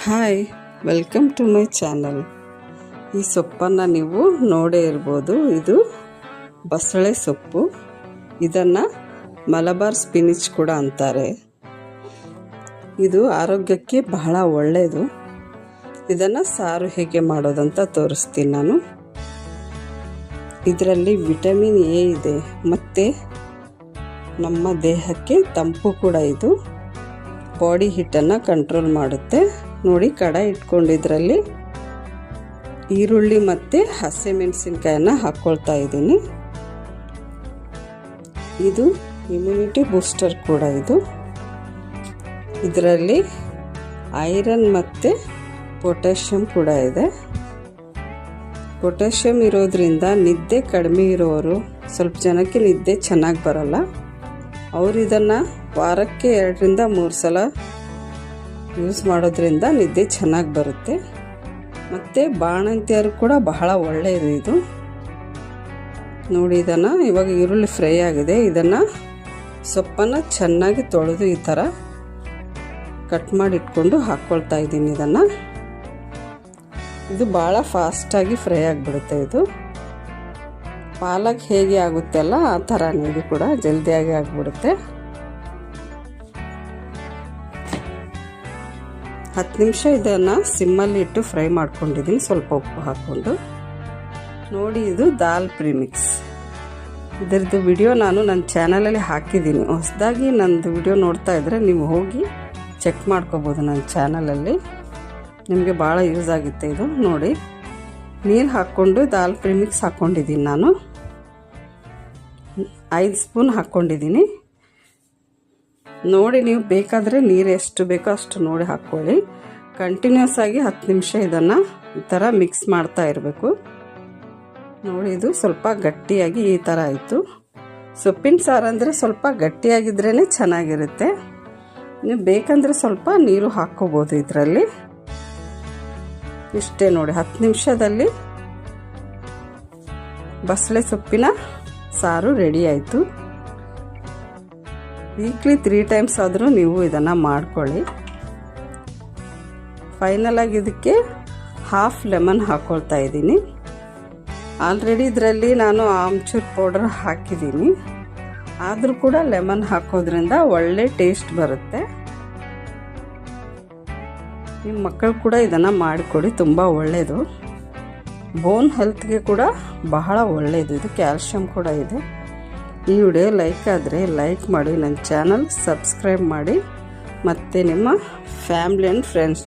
Hi, welcome to my channel. ಈ ಸೊಪ್ಪನ್ನು ನೀವು ನೋಡೇ ಇರ್ಬೋದು. ಇದು ಬಸಳೆ ಸೊಪ್ಪು. ಇದನ್ನು ಮಲಬಾರ್ ಸ್ಪಿನಿಚ್ ಕೂಡ ಅಂತಾರೆ. ಇದು ಆರೋಗ್ಯಕ್ಕೆ ಬಹಳ ಒಳ್ಳೆಯದು. ಇದನ್ನು ಸಾರು ಹೇಗೆ ಮಾಡೋದಂತ ತೋರಿಸ್ತೀನಿ ನಾನು. ಇದರಲ್ಲಿ ವಿಟಮಿನ್ ಎ ಇದೆ ಮತ್ತು ನಮ್ಮ ದೇಹಕ್ಕೆ ತಂಪು ಕೂಡ. ಇದು ಬಾಡಿ ಹೀಟನ್ನು ಕಂಟ್ರೋಲ್ ಮಾಡುತ್ತೆ. ನೋಡಿ, ಕಡಾಯಿ ಇಟ್ಕೊಂಡಿದ್ರಲ್ಲಿ ಈರುಳ್ಳಿ ಮತ್ತು ಹಸಿಮೆಣಸಿನ್ಕಾಯನ್ನು ಹಾಕ್ಕೊಳ್ತಾ ಇದ್ದೀನಿ. ಇದು ಇಮ್ಯುನಿಟಿ ಬೂಸ್ಟರ್ ಕೂಡ. ಇದರಲ್ಲಿ ಐರನ್ ಮತ್ತು ಪೊಟ್ಯಾಷಿಯಮ್ ಕೂಡ ಇದೆ. ಪೊಟ್ಯಾಷಿಯಮ್ ಇರೋದ್ರಿಂದ ನಿದ್ದೆ ಕಡಿಮೆ ಇರೋರು, ಸ್ವಲ್ಪ ಜನಕ್ಕೆ ನಿದ್ದೆ ಚೆನ್ನಾಗಿ ಬರಲ್ಲ, ಅವರು ಇದನ್ನು ವಾರಕ್ಕೆ 2ರಿಂದ 3 ಸಲ ಯೂಸ್ ಮಾಡೋದ್ರಿಂದ ನಿದ್ದೆ ಚೆನ್ನಾಗಿ ಬರುತ್ತೆ. ಮತ್ತು ಬಾಣಂತಿಯರು ಕೂಡ ಬಹಳ ಒಳ್ಳೆಯದು ಇದು. ನೋಡಿ, ಇದನ್ನು ಇವಾಗ ಈರುಳ್ಳಿ ಫ್ರೈ ಆಗಿದೆ. ಇದನ್ನು ಸೊಪ್ಪನ್ನು ಚೆನ್ನಾಗಿ ತೊಳೆದು ಈ ಥರ ಕಟ್ ಮಾಡಿ ಇಟ್ಕೊಂಡು ಹಾಕ್ಕೊಳ್ತಾ ಇದ್ದೀನಿ. ಇದು ಭಾಳ ಫಾಸ್ಟಾಗಿ ಫ್ರೈ ಆಗಿಬಿಡುತ್ತೆ. ಇದು ಪಾಲಕ್ ಹೇಗೆ ಆಗುತ್ತೆ ಅಲ್ಲ, ಆ ಥರನೇ ಇದು ಕೂಡ ಜಲ್ದಿಯಾಗಿ ಆಗಿಬಿಡುತ್ತೆ. 10 ನಿಮಿಷ ಇದನ್ನು ಸಿಮ್ಮಲ್ಲಿ ಇಟ್ಟು ಫ್ರೈ ಮಾಡ್ಕೊಂಡಿದ್ದೀನಿ, ಸ್ವಲ್ಪ ಉಪ್ಪು ಹಾಕ್ಕೊಂಡು. ನೋಡಿ, ಇದು ದಾಲ್ ಪ್ರಿಮಿಕ್ಸ್. ಇದರದ್ದು ವಿಡಿಯೋ ನಾನು ನನ್ನ ಚಾನಲಲ್ಲಿ ಹಾಕಿದ್ದೀನಿ. ಹೊಸದಾಗಿ ನನ್ನದು ವಿಡಿಯೋ ನೋಡ್ತಾ ಇದ್ದರೆ ನೀವು ಹೋಗಿ ಚೆಕ್ ಮಾಡ್ಕೋಬೋದು ನನ್ನ ಚಾನಲಲ್ಲಿ. ನಿಮಗೆ ಭಾಳ ಯೂಸ್ ಆಗುತ್ತೆ ಇದು. ನೋಡಿ, ನೀರು ಹಾಕ್ಕೊಂಡು ದಾಲ್ ಪ್ರಿಮಿಕ್ಸ್ ಹಾಕ್ಕೊಂಡಿದ್ದೀನಿ ನಾನು. 5 ಸ್ಪೂನ್ ಹಾಕ್ಕೊಂಡಿದ್ದೀನಿ. ನೋಡಿ, ನೀವು ಬೇಕಾದರೆ ನೀರು ಎಷ್ಟು ಬೇಕೋ ಅಷ್ಟು ನೋಡಿ ಹಾಕ್ಕೊಳ್ಳಿ. ಕಂಟಿನ್ಯೂಸ್ ಆಗಿ 10 ನಿಮಿಷ ಇದನ್ನು ಈ ಥರ ಮಿಕ್ಸ್ ಮಾಡ್ತಾ ಇರಬೇಕು. ನೋಡಿ, ಇದು ಸ್ವಲ್ಪ ಗಟ್ಟಿಯಾಗಿ ಈ ಥರ ಆಯಿತು. ಸೊಪ್ಪಿನ ಸಾರು ಅಂದರೆ ಸ್ವಲ್ಪ ಗಟ್ಟಿಯಾಗಿದ್ರೇ ಚೆನ್ನಾಗಿರುತ್ತೆ. ನೀವು ಬೇಕಂದರೆ ಸ್ವಲ್ಪ ನೀರು ಹಾಕ್ಕೋಬೋದು ಇದರಲ್ಲಿ. ಇಷ್ಟೇ ನೋಡಿ, 10 ನಿಮಿಷದಲ್ಲಿ ಬಸಳೆ ಸೊಪ್ಪಿನ ಸಾರು ರೆಡಿ ಆಯಿತು. ವೀಕ್ಲಿ 3 ಟೈಮ್ಸ್ ಆದರೂ ನೀವು ಇದನ್ನು ಮಾಡ್ಕೊಳ್ಳಿ. ಫೈನಲ್ ಆಗಿ ಇದಕ್ಕೆ ಹಾಫ್ ಲೆಮನ್ ಹಾಕ್ಕೊಳ್ತಾ ಇದ್ದೀನಿ. ಆಲ್ರೆಡಿ ಇದರಲ್ಲಿ ನಾನು ಆಮ್ಚೂರ್ ಪೌಡರ್ ಹಾಕಿದ್ದೀನಿ, ಆದರೂ ಕೂಡ ಲೆಮನ್ ಹಾಕೋದ್ರಿಂದ ಒಳ್ಳೆ ಟೇಸ್ಟ್ ಬರುತ್ತೆ. ನಿಮ್ಮ ಮಕ್ಕಳು ಕೂಡ ಇದನ್ನು ಮಾಡಿಕೊಡಿ, ತುಂಬ ಒಳ್ಳೆಯದು. ಬೋನ್ ಹೆಲ್ತ್ಗೆ ಕೂಡ ಬಹಳ ಒಳ್ಳೆಯದು. ಇದು ಕ್ಯಾಲ್ಶಿಯಂ ಕೂಡ ಇದೆ. ಈ ವಿಡಿಯೋ ಲೈಕ್ ಆದರೆ ಲೈಕ್ ಮಾಡಿ, ನನ್ನ ಚಾನಲ್ ಸಬ್ಸ್ಕ್ರೈಬ್ ಮಾಡಿ, ಮತ್ತು ನಿಮ್ಮ ಫ್ಯಾಮಿಲಿ ಆ್ಯಂಡ್ ಫ್ರೆಂಡ್ಸ್